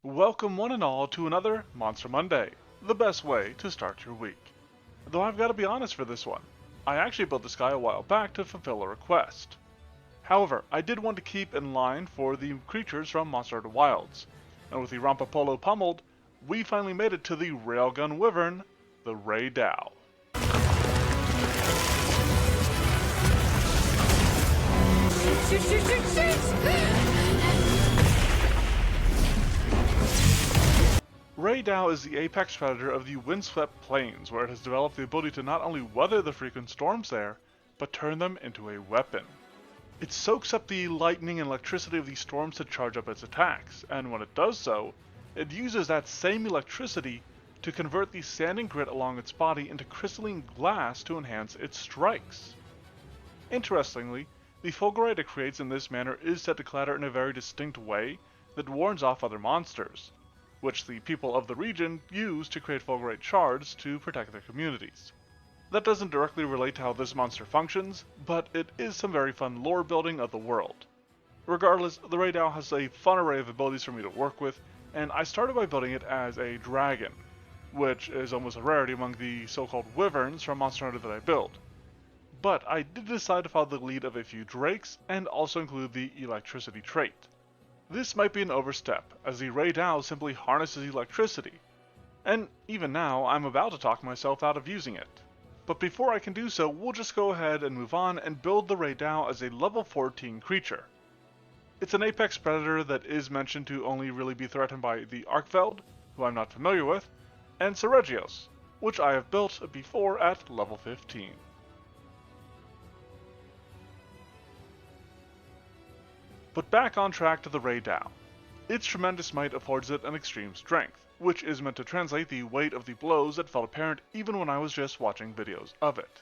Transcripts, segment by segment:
Welcome one and all to another Monster Monday, the best way to start your week. Though I've got to be honest for this one, I actually built this guy a while back to fulfill a request. However, I did want to keep in line for the creatures from Monster Hunter Wilds, and with the Rampapolo pummeled, we finally made it to the railgun wyvern, the Rey Dau. Rey Dau is the apex predator of the windswept plains, where it has developed the ability to not only weather the frequent storms there, but turn them into a weapon. It soaks up the lightning and electricity of these storms to charge up its attacks, and when it does so, it uses that same electricity to convert the sand and grit along its body into crystalline glass to enhance its strikes. Interestingly, the fulgurite it creates in this manner is said to clatter in a very distinct way that warns off other monsters, which the people of the region use to create fulgurite shards to protect their communities. That doesn't directly relate to how this monster functions, but it is some very fun lore building of the world. Regardless, the Rey Dau has a fun array of abilities for me to work with, and I started by building it as a dragon, which is almost a rarity among the so-called wyverns from Monster Hunter that I build. But I did decide to follow the lead of a few drakes, and also include the electricity trait. This might be an overstep, as the Rey Dau simply harnesses electricity, and even now I'm about to talk myself out of using it. But before I can do so, we'll just go ahead and move on and build the Rey Dau as a level 14 creature. It's an apex predator that is mentioned to only really be threatened by the Arkveld, who I'm not familiar with, and Seregios, which I have built before at level 15. But back on track to the Rey Dau. Its tremendous might affords it an extreme strength, which is meant to translate the weight of the blows that felt apparent even when I was just watching videos of it.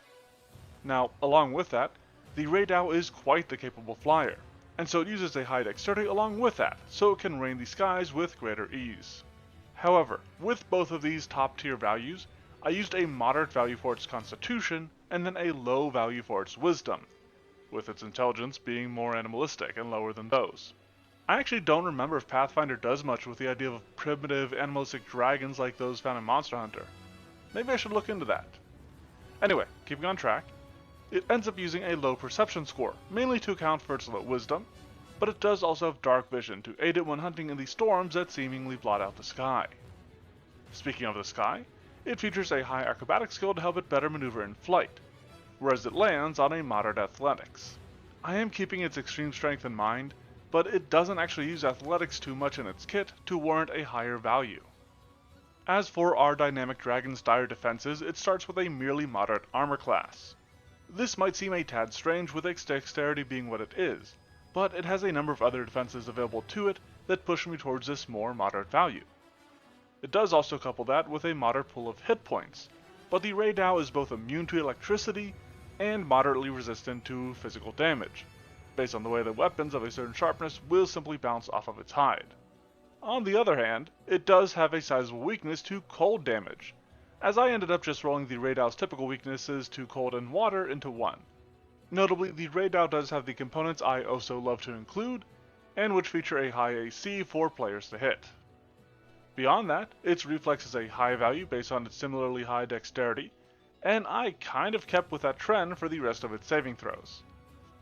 Now, along with that, the Rey Dau is quite the capable flyer, and so it uses a high dexterity along with that, so it can reign the skies with greater ease. However, with both of these top tier values, I used a moderate value for its constitution, and then a low value for its wisdom, with its intelligence being more animalistic and lower than those. I actually don't remember if Pathfinder does much with the idea of primitive animalistic dragons like those found in Monster Hunter. Maybe I should look into that. Anyway, keeping on track, it ends up using a low perception score, mainly to account for its low wisdom, but it does also have dark vision to aid it when hunting in the storms that seemingly blot out the sky. Speaking of the sky, it features a high acrobatic skill to help it better maneuver in flight, whereas it lands on a moderate athletics. I am keeping its extreme strength in mind, but it doesn't actually use athletics too much in its kit to warrant a higher value. As for our dynamic dragon's dire defenses, it starts with a merely moderate armor class. This might seem a tad strange with its dexterity being what it is, but it has a number of other defenses available to it that push me towards this more moderate value. It does also couple that with a moderate pool of hit points, but the Rey Dau is both immune to electricity and moderately resistant to physical damage, based on the way that weapons of a certain sharpness will simply bounce off of its hide. On the other hand, it does have a sizable weakness to cold damage, as I ended up just rolling the Rey Dau's typical weaknesses to cold and water into one. Notably, the Rey Dau does have the components I also love to include, and which feature a high AC for players to hit. Beyond that, its reflex is a high value based on its similarly high dexterity, and I kind of kept with that trend for the rest of its saving throws.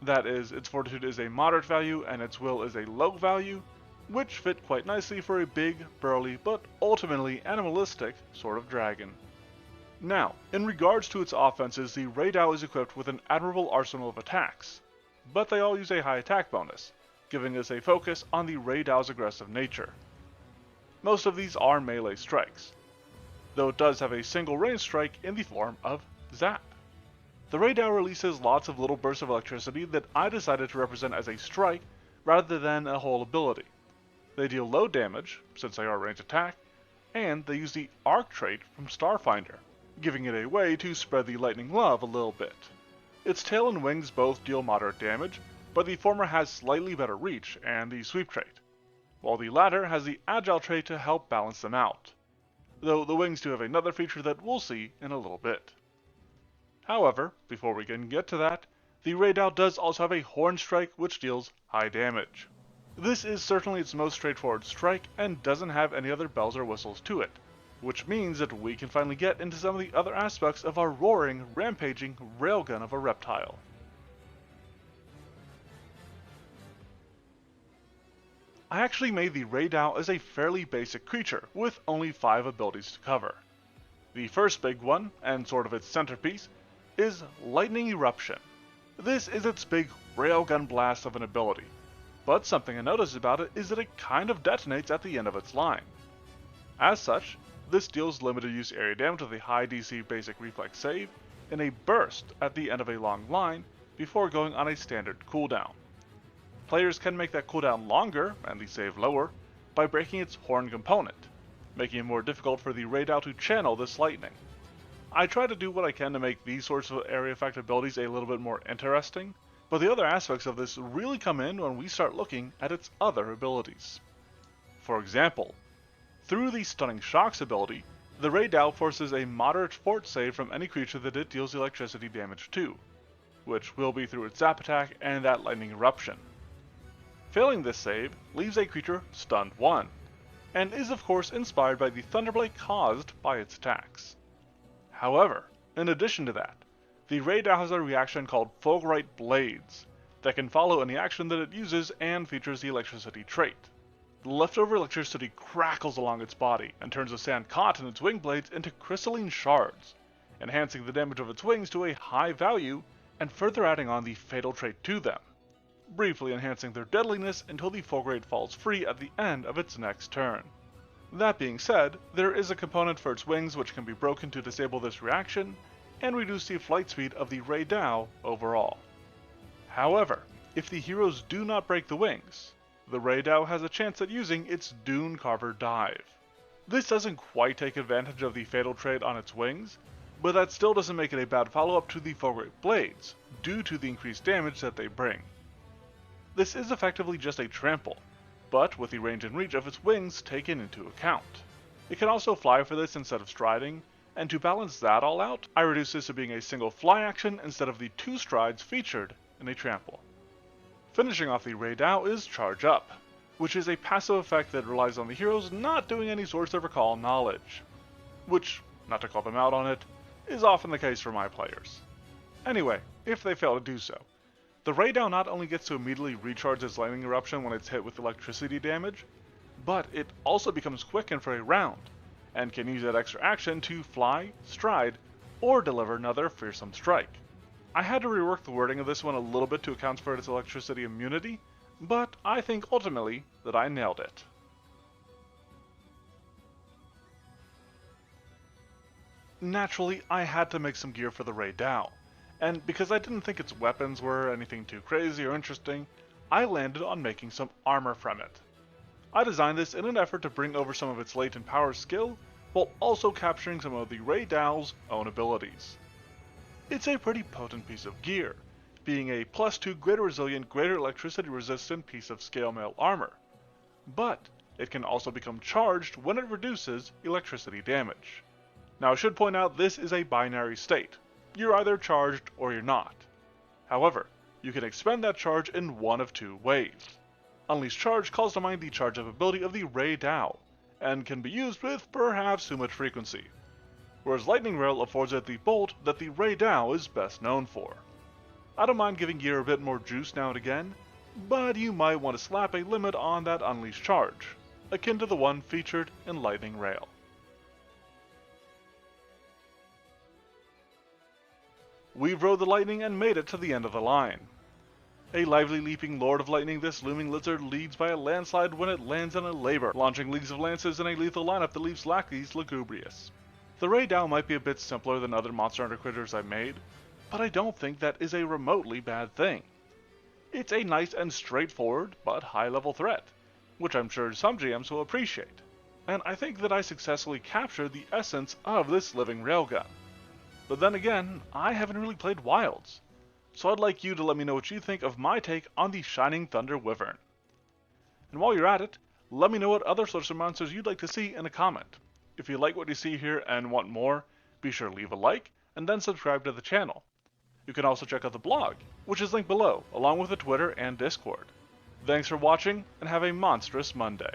That is, its fortitude is a moderate value and its will is a low value, which fit quite nicely for a big, burly, but ultimately animalistic sort of dragon. Now, in regards to its offenses, the Rey Dau is equipped with an admirable arsenal of attacks, but they all use a high attack bonus, giving us a focus on the Rey Dau's aggressive nature. Most of these are melee strikes, though it does have a single range strike in the form of Zap. The Rey Dau releases lots of little bursts of electricity that I decided to represent as a strike rather than a whole ability. They deal low damage, since they are range attack, and they use the Arc trait from Starfinder, giving it a way to spread the lightning love a little bit. Its tail and wings both deal moderate damage, but the former has slightly better reach and the Sweep trait, while the latter has the Agile trait to help balance them out, though the wings do have another feature that we'll see in a little bit. However, before we can get to that, the Rey Dau does also have a Horn strike which deals high damage. This is certainly its most straightforward strike and doesn't have any other bells or whistles to it, which means that we can finally get into some of the other aspects of our roaring, rampaging railgun of a reptile. I actually made the Rey Dau as a fairly basic creature, with only 5 abilities to cover. The first big one, and sort of its centerpiece, is Lightning Eruption. This is its big railgun blast of an ability, but something I noticed about it is that it kind of detonates at the end of its line. As such, this deals limited use area damage with a high DC basic reflex save, in a burst at the end of a long line before going on a standard cooldown. Players can make that cooldown longer, and the save lower, by breaking its horn component, making it more difficult for the Rey Dau to channel this lightning. I try to do what I can to make these sorts of area effect abilities a little bit more interesting, but the other aspects of this really come in when we start looking at its other abilities. For example, through the Stunning Shocks ability, the Rey Dau forces a moderate fort save from any creature that it deals electricity damage to, which will be through its zap attack and that lightning eruption. Failing this save leaves a creature stunned 1, and is of course inspired by the Thunderblade caused by its attacks. However, in addition to that, the Rey Dau has a reaction called Fulgurite Blades that can follow any action that it uses and features the electricity trait. The leftover electricity crackles along its body and turns the sand caught in its wing blades into crystalline shards, enhancing the damage of its wings to a high value and further adding on the fatal trait to them, briefly enhancing their deadliness until the Fulgurite falls free at the end of its next turn. That being said, there is a component for its wings which can be broken to disable this reaction and reduce the flight speed of the Rey Dau overall. However, if the heroes do not break the wings, the Rey Dau has a chance at using its Dune Carver Dive. This doesn't quite take advantage of the fatal trait on its wings, but that still doesn't make it a bad follow-up to the Fulgurite Blades, due to the increased damage that they bring. This is effectively just a trample, but with the range and reach of its wings taken into account. It can also fly for this instead of striding, and to balance that all out, I reduce this to being a single fly action instead of the 2 strides featured in a trample. Finishing off the Rey Dau is Charge Up, which is a passive effect that relies on the heroes not doing any source of recall knowledge, which, not to call them out on it, is often the case for my players. Anyway, if they fail to do so, the Rey Dau not only gets to immediately recharge its lightning eruption when it's hit with electricity damage, but it also becomes quickened for a round, and can use that extra action to fly, stride, or deliver another fearsome strike. I had to rework the wording of this one a little bit to account for its electricity immunity, but I think ultimately that I nailed it. Naturally, I had to make some gear for the Rey Dau, and because I didn't think its weapons were anything too crazy or interesting, I landed on making some armor from it. I designed this in an effort to bring over some of its latent power skill, while also capturing some of the Rey Dau's own abilities. It's a pretty potent piece of gear, being a +2 greater resilient, greater electricity resistant piece of scale mail armor, but it can also become charged when it reduces electricity damage. Now I should point out this is a binary state. You're either charged or you're not. However, you can expend that charge in one of 2 ways. Unleash Charge calls to mind the charge up ability of the Rey Dau, and can be used with perhaps too much frequency, whereas Lightning Rail affords it the bolt that the Rey Dau is best known for. I don't mind giving gear a bit more juice now and again, but you might want to slap a limit on that Unleash Charge, akin to the one featured in Lightning Rail. We've rode the lightning and made it to the end of the line. A lively leaping Lord of Lightning, this looming lizard leads by a landslide when it lands in a labor, launching leagues of lances in a lethal lineup that leaves lackeys lugubrious. The Rey Dau might be a bit simpler than other Monster Hunter critters I've made, but I don't think that is a remotely bad thing. It's a nice and straightforward, but high-level threat, which I'm sure some GMs will appreciate, and I think that I successfully captured the essence of this living railgun. But then again, I haven't really played Wilds, so I'd like you to let me know what you think of my take on the Shining Thunder Wyvern. And while you're at it, let me know what other sorts of monsters you'd like to see in a comment. If you like what you see here and want more, be sure to leave a like, and then subscribe to the channel. You can also check out the blog, which is linked below, along with the Twitter and Discord. Thanks for watching, and have a monstrous Monday.